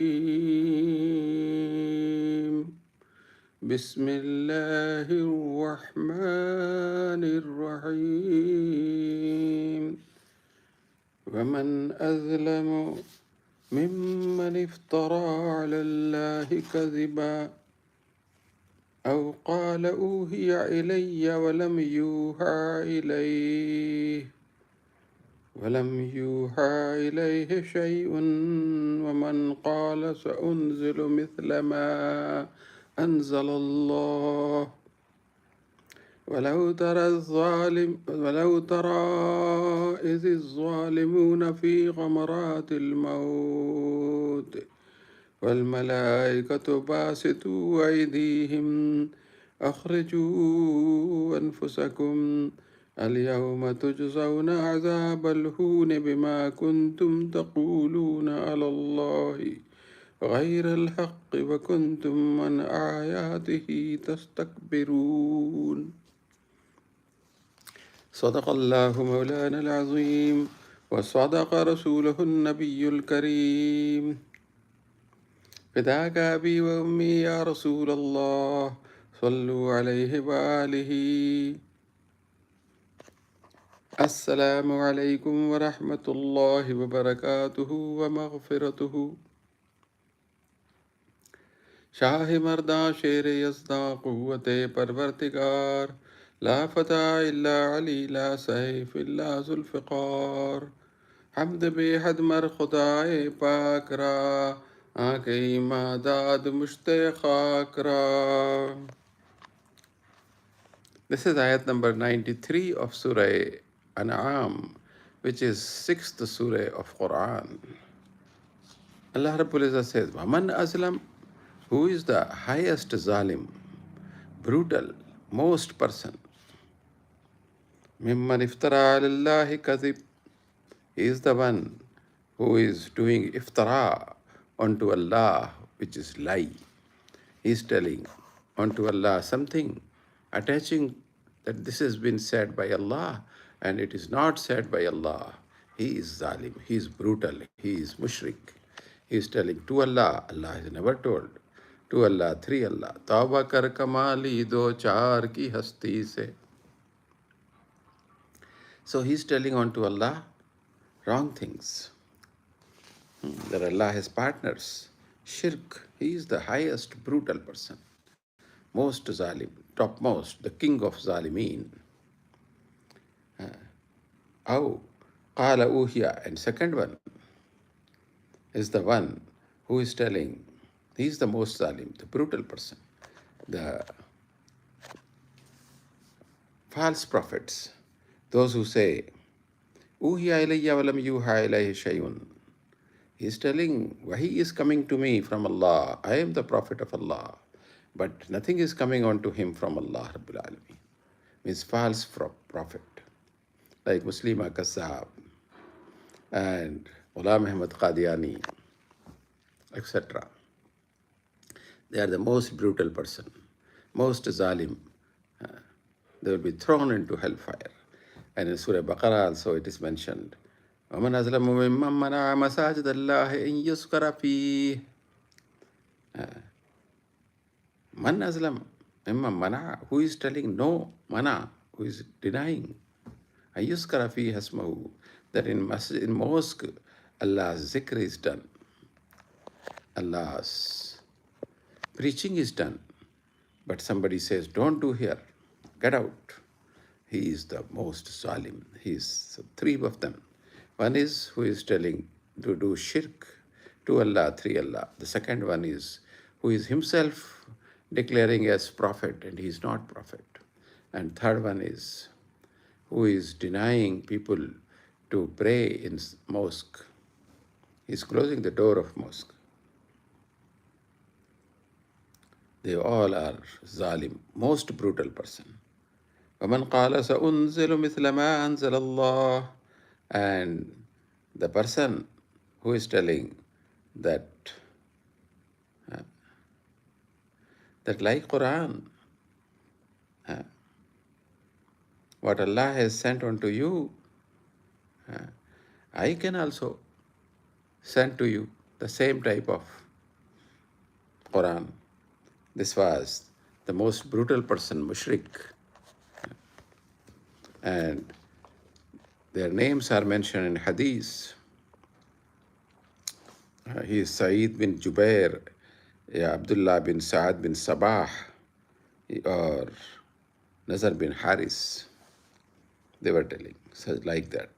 الرجيم بسم الله الرحمن الرحيم ومن أظلم ممن افترى على الله كذبا أو قال أوحي إلي ولم يوحى إليه شيء ومن قال سأنزل مثل ما أنزل الله ولو ترى إذ الظالمون في غمرات الموت والملائكة باسطوا أيديهم أخرجوا أنفسكم اليوم تجزون عذاب الهون بما كنتم تقولون على الله غير الحق وكنتم عن آياته تستكبرون صدق الله مولانا العظيم وصدق رسوله النبي الكريم فداك أبي وأمي يا رسول الله صلوا عليه وآله السلام عليكم ورحمة الله وبركاته ومغفرته शाह मर्दा शेर यज़दा क़ुव्वत परवरदिगार ला फ़ता इल्ला अली ला सैफ़ इल्ला ज़ुल्फ़िकार हम्द बेहद मर खुदाए पाक रा आके इमादाद मुश्ते खाक रा. This is ayat number 93 of Surah Anaam, which is 6th Surah of Quran. Allah Rabbul Izzah says, Waman Aslam, who is the highest zalim, brutal, most person. Mimman iftara alallahi kadhib, he is the one who is doing iftara unto Allah, which is lie. He is telling unto Allah something, attaching that this has been said by Allah and it is not said by Allah. He is zalim, he is brutal, he is mushrik. He is telling to Allah, Allah has never told. To Allah, three Allah. Tawba kar kamali do char ki hasti se. So he is telling unto Allah wrong things. That Allah has partners. Shirk, he is the highest brutal person. Most zalim, topmost, the king of zalimeen. Aw, qala uhiya. And second one is the one who is telling, he is the most zalim, the brutal person. The false prophets, those who say, uhiya ilayya walam yuha ilayhi shayun. He is telling, wahi is coming to me from Allah. I am the prophet of Allah. But nothing is coming onto him from Allah Rabbul Alameen. Means false prophet. Like Muslima Kassab and Ghulam Ahmad Qadiani, etc. They are the most brutal person, most zalim. They will be thrown into hellfire. And in Surah Baqarah also it is mentioned, وَمَنْ أَظْلَمُ مِمَّنْ مَنَعَ مَسَاجِدَ اللَّهِ إِنْ يُذْكَرَ فِيهِ Man Azlam, Mimma Mana, who is telling no, Mana, who is denying. Ayuskara fi hasmahu, that in mosque, Allah's zikr is done. Allah's preaching is done. But somebody says, don't do here, get out. He is the most zalim. He is so three of them. One is who is telling to do shirk to Allah, three Allah. The second one is who is himself declaring as prophet and he is not prophet. And third one is who is denying people to pray in mosque. He is closing the door of mosque. They all are zalim, most brutal person. وَمَنْ قَالَ سَأُنزِلُ مِثْلَ مَا أَنزَلَ اللَّهِ. And the person who is telling that like Quran, what Allah has sent unto you, I can also send to you the same type of Quran. This was the most brutal person, mushrik, and their names are mentioned in hadith. He is Sa'id bin Jubair, Abdullah bin Sa'ad bin Sabah, or Nazar bin Haris. They were telling such like that.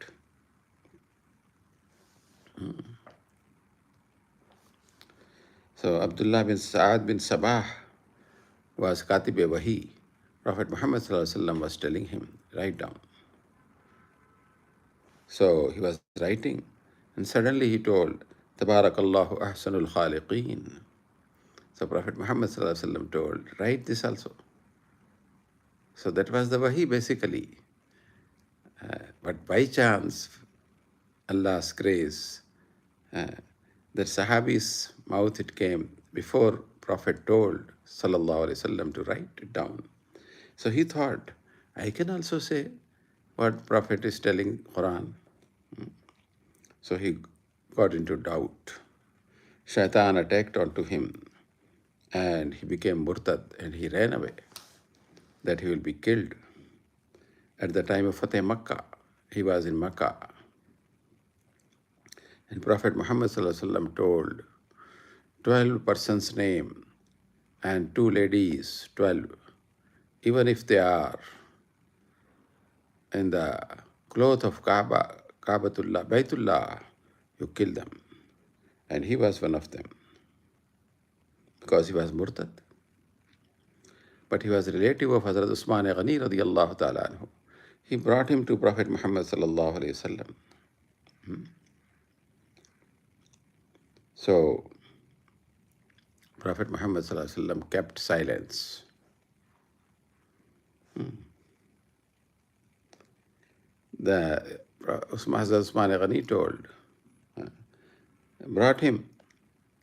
So Abdullah bin Sa'ad bin Sabah was Katib Wahi. Prophet Muhammad was telling him, write down. So he was writing, and suddenly he told, Tabarakallahu ahsanul khaliqeen. So Prophet Muhammad told, write this also. So that was the Wahi basically. But by chance, Allah's grace, that Sahabi's mouth it came before Prophet told Sallallahu Alaihi Wasallam to write it down. So he thought, I can also say what Prophet is telling Quran. So he got into doubt. Shaitan attacked onto him and he became murtad and he ran away, that he will be killed. At the time of Fateh Makkah, he was in Makkah. And Prophet Muhammad told 12 persons' name and 2 ladies, 12, even if they are in the cloth of Kaabatullah, Baytullah, you kill them. And he was one of them because he was murtad. But he was a relative of Hazrat Usman Ghani radiyallahu ta'ala anhu. He brought him to Prophet Muhammad sallallahu alayhi wasallam. So Prophet Muhammad sallallahu alayhi wasallam kept silence. The Hazrat Usman Ghani told, brought him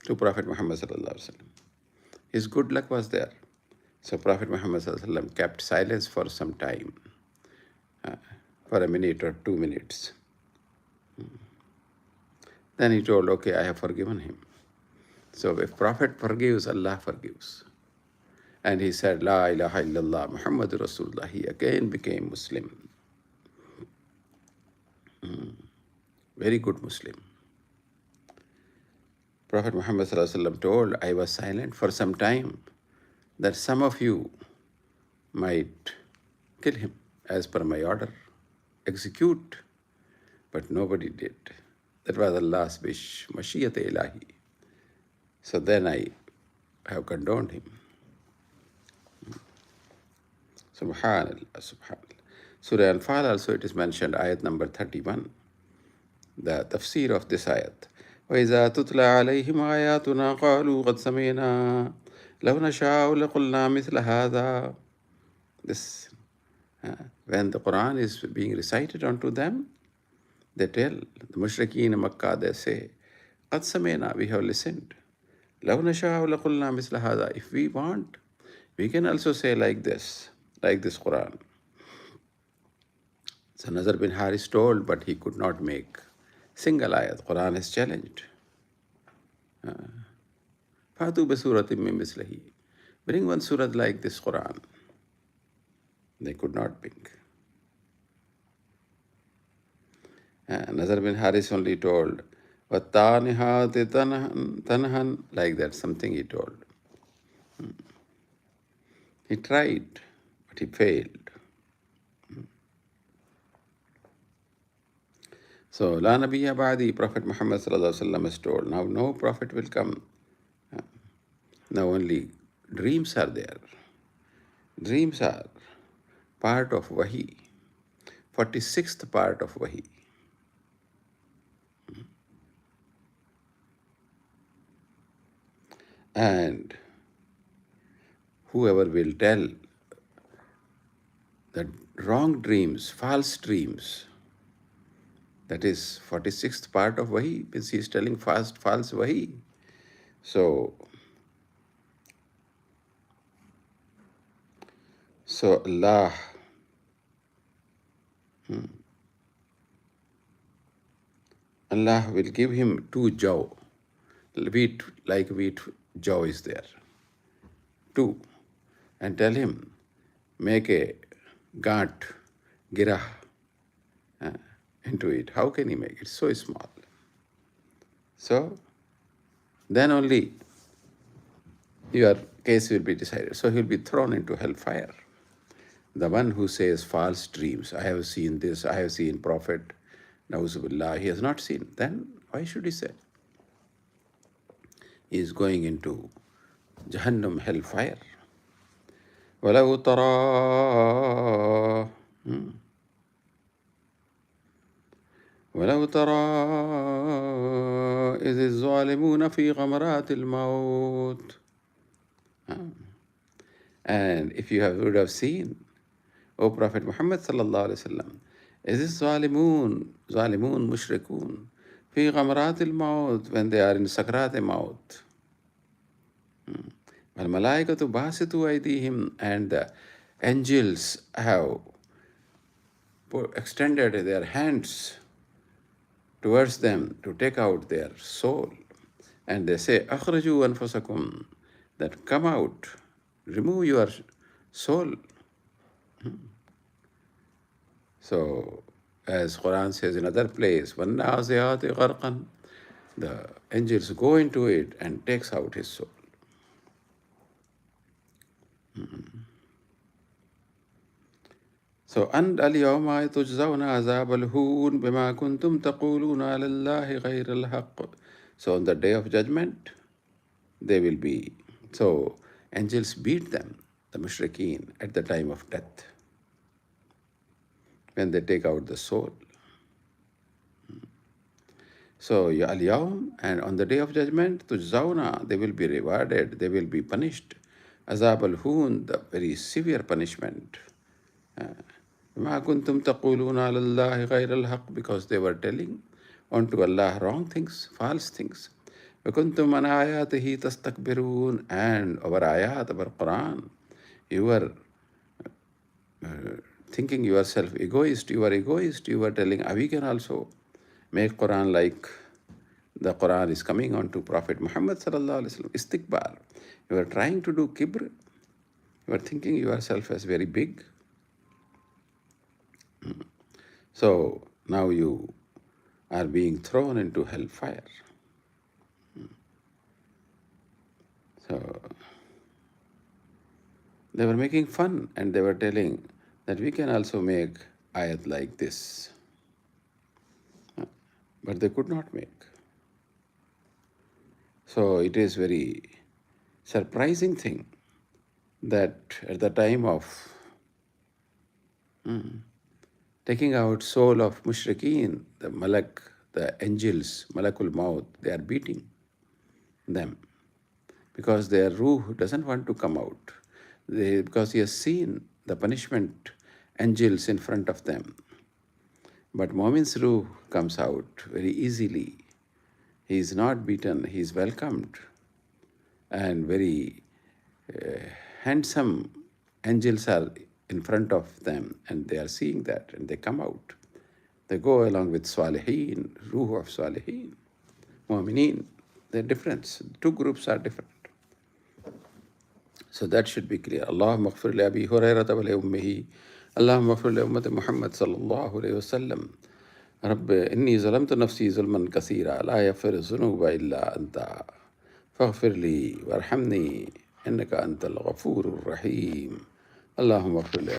to Prophet Muhammad sallallahu alayhi wasallam. His good luck was there. So Prophet Muhammad sallallahu alayhi wasallam kept silence for some time, for a minute or 2 minutes. Then he told, okay, I have forgiven him. So if Prophet forgives, Allah forgives. And he said, La ilaha illallah, Muhammadur Rasulullah. He again became Muslim. Very good Muslim. Prophet Muhammad told, I was silent for some time, that some of you might kill him as per my order, execute, but nobody did. That was Allah's wish, Mashiyat Ilahi. So then I have condoned him. Subhanallah, Subhanallah. Surah Al-Fal also it is mentioned, ayat number 31, the tafseer of this ayat. وَإِذَا تُتْلَى عَلَيْهِمْ آيَاتُنَا قَالُوا قَدْ سَمِعْنَا لَوْ نَشَاءُ لَقُلْنَا مِثْلَ هَذَا. This, when the Quran is being recited unto them, they tell, the mushrikeen in Makkah, they say, قَدْ سَمِعْنَا, we have listened. لَوْ نَشَاءُ لَقُلْنَا مِثْلَ هَذَا. If we want, we can also say like this Quran. So Nazar bin Haris told, but he could not make single ayat. Quran is challenged. Fatu basuratim min mislahi. Bring one surah like this Quran. They could not bring. Nazar bin Haris only told, وَالتَّانِهَاتِ تَنْهًا, like that, something he told. He tried, but he failed. So, La Nabiyya Ba'di, Prophet Muhammad is told, now no prophet will come. Now only dreams are there. Dreams are part of Wahi, 46th part of Wahi. And whoever will tell that wrong dreams, false dreams, that is 46th part of Wahi, means he is telling false Wahi. So Allah will give him 2 jaw, wheat, like wheat jaw is there. 2, and tell him, make a gant, girah, uh, into it. How can he make it so small? So then only your case will be decided. So he'll be thrown into hellfire. The one who says false dreams, I have seen this, I have seen Prophet, Nauzubillah, he has not seen, then why should he say? He is going into Jahannam, hellfire. وَلَوْ تَرَى وَلَوْ تَرَى إِذِ الظَّالِمُونَ فِي غَمَرَاتِ الْمَوْتِ. And if you would have seen, O Prophet Muhammad sallallahu alaihi wasallam, is this zalimun, mushrikun, fi ghamrat al-maut, when they are in sakrat al-maut. Wal malaikatu basitu aydihim, and the angels have extended their hands towards them to take out their soul. And they say, akhraju anfusakum, that come out, remove your soul. So, as Quran says in other place, وَالنَّازِعَاتِ غَرْقًا, the angels go into it and takes out his soul. So, and الْيَوْمَ تُجْزَوْنَ عَذَابَ الْهُونِ بِمَا كُنْتُمْ تَقُولُونَ عَلَى اللَّهِ غَيْرَ الْحَقِّ. So, on the day of judgment, they will be, so angels beat them, the mushrikeen, at the time of death, when they take out the soul. So, al-yawm, and on the day of judgment, tujzauna, they will be rewarded, they will be punished. Azab al-hun, the very severe punishment. Ma kuntum taquluna ala Allahi ghayra al-haq, because they were telling unto Allah wrong things, false things. Wa kuntum an ayatihi tastakbirun, and our ayat, our Quran, you were thinking yourself egoist, you were telling, we can also make Quran like the Quran is coming on to Prophet Muhammad sallallahu alaihi wasallam. Istikbar. You are trying to do kibr. You are thinking yourself as very big. So now you are being thrown into hellfire. So they were making fun and they were telling that we can also make ayat like this. But they could not make. So it is very surprising thing that at the time of taking out soul of mushrikeen, the malak, the angels, malakul maut, they are beating them because their ruh doesn't want to come out. Because he has seen the punishment angels in front of them. But Mu'min's ruh comes out very easily. He is not beaten, he is welcomed. And very handsome angels are in front of them and they are seeing that and they come out. They go along with Salihin, Ruh of Salihin, Mu'mineen. They're different. Two groups are different. So that should be clear. Allahumma ghfir li Abi Hurayrata wa li ummihi. Allahumma ghfir li ummati Muhammad sallallahu alayhi wa sallam. Rabbi inni zalamtu nafsi zulman kaseera la yaghfiru dhunuba illa anta. فاغفر لي وارحمني إنك أنت الغفور الرحيم. اللهم اغفر لي